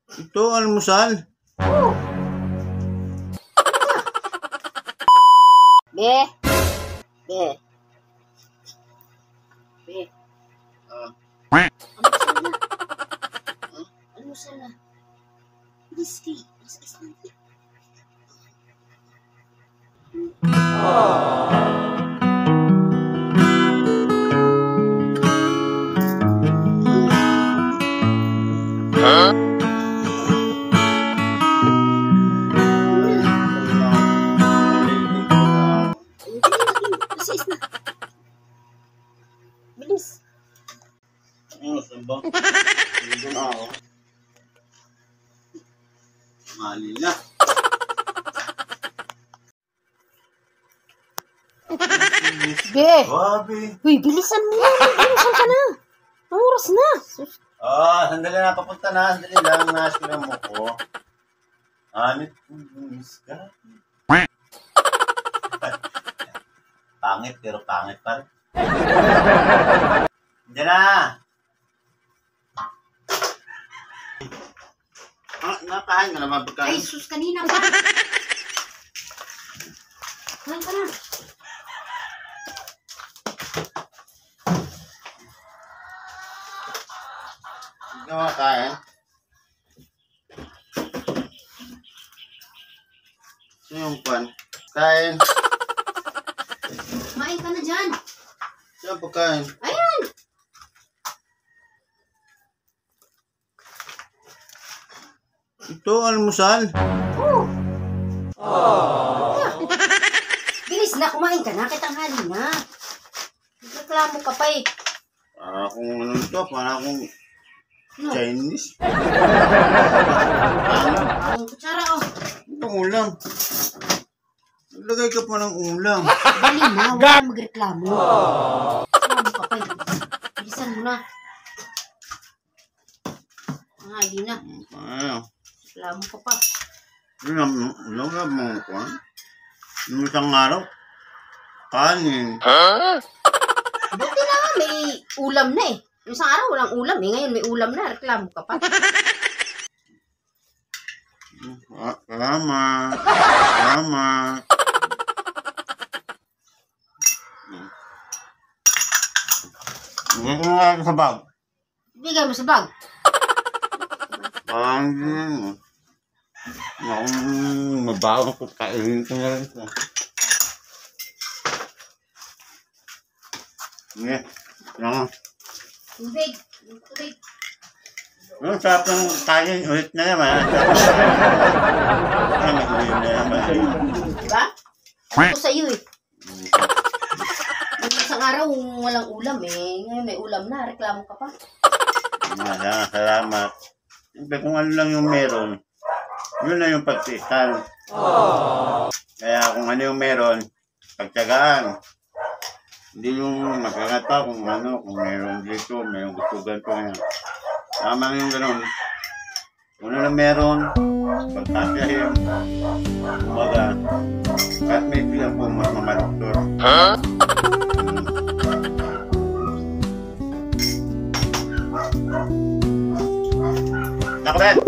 Ito, almusal. Be. Be. Be. Almusal na. Almusal na. Bilis kay. Alas na. Bilis. Ano, saba? Hindi na ako. Mali na. Be. Grabe. Uy, bilisan mo na. Bilisan ka na. Ang oras na. Sandali na. Papunta na. Sandali lang. Nasira mo ko. Anit. Miss ka. Pangit, pero pangit pa rin. Hindi na. Nakain ka naman pagkain. Ay, sus, kanina pa. Kain ka na. Hindi ka makain. Ano yung pan? Kain. Kumain ka na dyan. Saan pagkain? Ayan. Ito, almusal. Bilis na, kumain ka na. Kitanghali na. Reklamo ka pa eh. Para kung ano ito, para kung No. Chinese. Ang kutsara oh. Itong ulam. Naglagay ka pa ng ulam. Dali na, huwag kang magreklamo. Reklamo ka pa eh. Bilisan mo na. Hindi na. Ano? Reklamo ka pa. Ulam mo ko. Nung isang araw, kanin. Buti na nga, may ulam na eh. Yung isang araw walang ulam eh. Ngayon may ulam na. Reklamo ka pa. Salamat. Salamat. Bigay ko nga sa bag. Bigay mo sa bag. Parang yun. Mabago ko. Kainin ko na rin ito. Sige. Lang. Tubig. Tubig. Yung sarap ng kanin ulit na naman. Ulit na naman. Diba? Ano ko sa'yo eh. Yung isang araw walang ulam eh. Ngayon may ulam na. Reklamo ka pa. Salamat. Siyempre kung ano lang yung meron, yun na yung pagtisan. Kaya kung ano yung meron, pagtyagaan. Hindi yung magkangat pa kung ano, kung meron dito, mayroong gusto ganito. Tama yung gano'n. Kung ano na meron, pagkasyahin, umaga, kahit may bilang po mas mamaluktor. Nakabet!